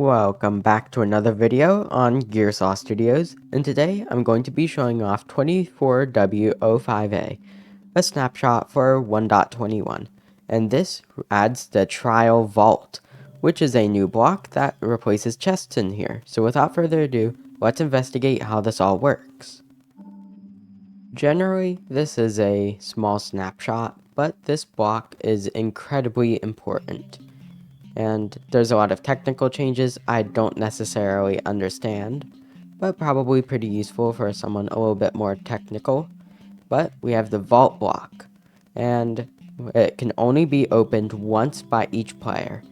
Welcome back to another video on Gearsaw Studios, and today I'm going to be showing off 24w05a, a snapshot for 1.21, and this adds the Trial Vault, which is a new block that replaces chests in here. So without further ado, let's investigate how this all works. Generally, this is a small snapshot, but this block is incredibly important. And there's a lot of technical changes I don't necessarily understand, but probably pretty useful for someone a little bit more technical. But we have the vault block, and it can only be opened once by each player.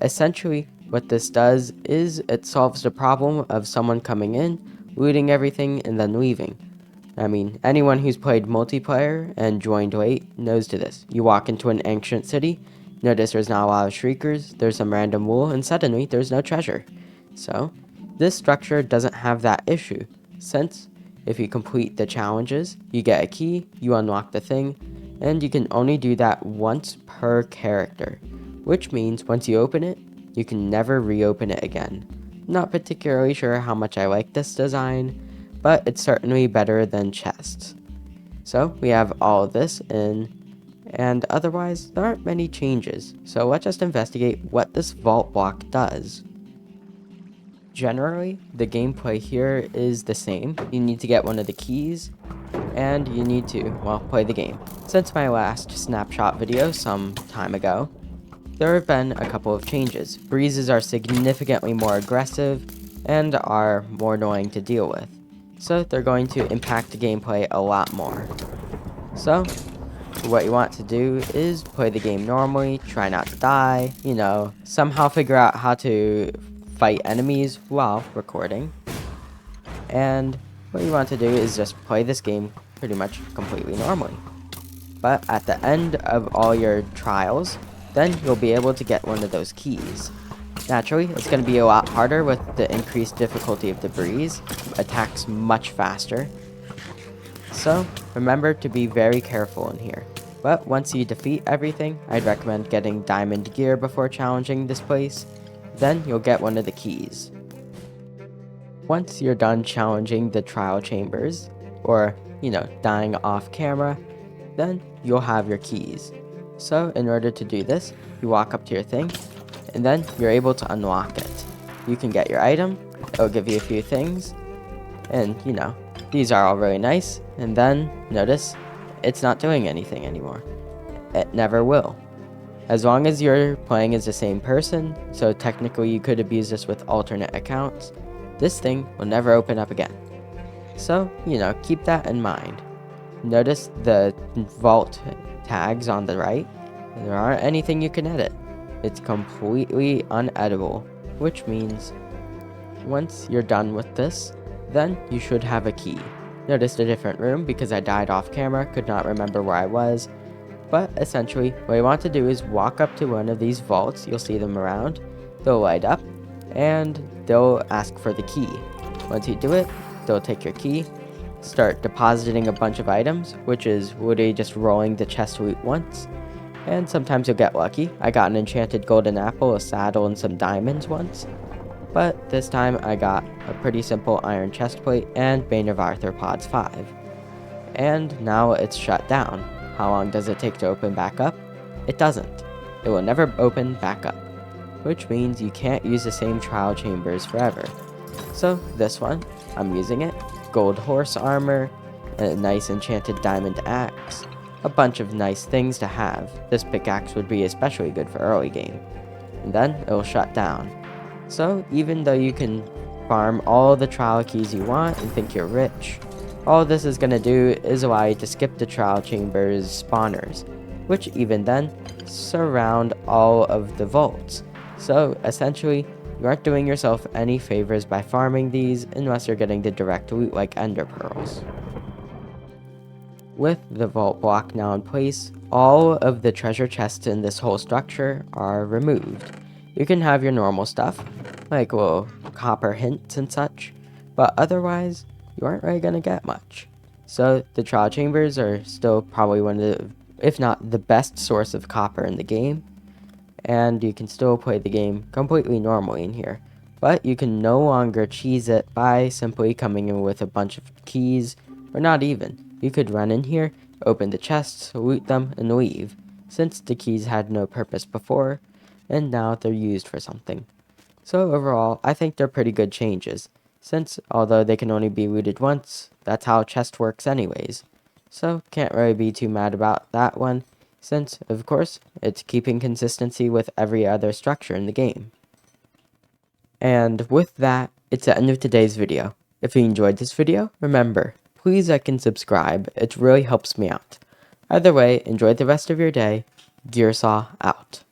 Essentially, what this does is it solves the problem of someone coming in, looting everything, and then leaving. I mean, anyone who's played multiplayer and joined late knows to this. You walk into an ancient city, notice there's not a lot of shriekers, there's some random wool, and suddenly there's no treasure. So, this structure doesn't have that issue, since if you complete the challenges, you get a key, you unlock the thing, and you can only do that once per character, which means once you open it, you can never reopen it again. Not particularly sure how much I like this design, but it's certainly better than chests. So we have all of this in, and otherwise there aren't many changes, so let's just investigate what this vault block does. Generally, the gameplay here is the same. You need to get one of the keys, and you need to, well, play the game. Since my last snapshot video some time ago, there have been a couple of changes. Breezes are significantly more aggressive and are more annoying to deal with, so they're going to impact the gameplay a lot more. So, what you want to do is play the game normally, try not to die, somehow figure out how to fight enemies while recording. And what you want to do is just play this game pretty much completely normally. But at the end of all your trials, then you'll be able to get one of those keys. Naturally, it's going to be a lot harder with the increased difficulty of the breeze. Attacks much faster. So, remember to be very careful in here. But once you defeat everything, I'd recommend getting diamond gear before challenging this place. Then you'll get one of the keys. Once you're done challenging the trial chambers, or, dying off camera, then you'll have your keys. So, in order to do this, you walk up to your thing, and then you're able to unlock it. You can get your item, it'll give you a few things, and these are all really nice, and then notice it's not doing anything anymore. It never will. As long as you're playing as the same person, so technically you could abuse this with alternate accounts, this thing will never open up again. So, keep that in mind. Notice the vault tags on the right. There aren't anything you can edit. It's completely unedible, which means once you're done with this, then you should have a key. Noticed a different room because I died off camera, could not remember where I was. But essentially, what you want to do is walk up to one of these vaults, you'll see them around, they'll light up, and they'll ask for the key. Once you do it, they'll take your key, start depositing a bunch of items, which is literally just rolling the chest loot once, and sometimes you'll get lucky. I got an enchanted golden apple, a saddle, and some diamonds once. But this time I got a pretty simple iron chestplate and Bane of Arthropods 5. And now it's shut down. How long does it take to open back up? It doesn't. It will never open back up, which means you can't use the same trial chambers forever. So this one, I'm using it. Gold horse armor, a nice enchanted diamond axe, a bunch of nice things to have. This pickaxe would be especially good for early game. And then it'll shut down. So, even though you can farm all the trial keys you want and think you're rich, all this is going to do is allow you to skip the trial chambers spawners, which even then surround all of the vaults. So, essentially, you aren't doing yourself any favors by farming these unless you're getting the direct loot like ender pearls. With the vault block now in place, all of the treasure chests in this whole structure are removed. You can have your normal stuff, like little copper hints and such, but otherwise, you aren't really going to get much. So the trial chambers are still probably one of the, if not the best source of copper in the game, and you can still play the game completely normally in here. but you can no longer cheese it by simply coming in with a bunch of keys, or not even. You could run in here, open the chests, loot them, and leave, since the keys had no purpose before, and now they're used for something. So overall, I think they're pretty good changes, since although they can only be looted once, that's how a chest works anyways. So can't really be too mad about that one, since, of course, it's keeping consistency with every other structure in the game. And with that, it's the end of today's video. If you enjoyed this video, remember, please like and subscribe, it really helps me out. Either way, enjoy the rest of your day. Gearsaw out.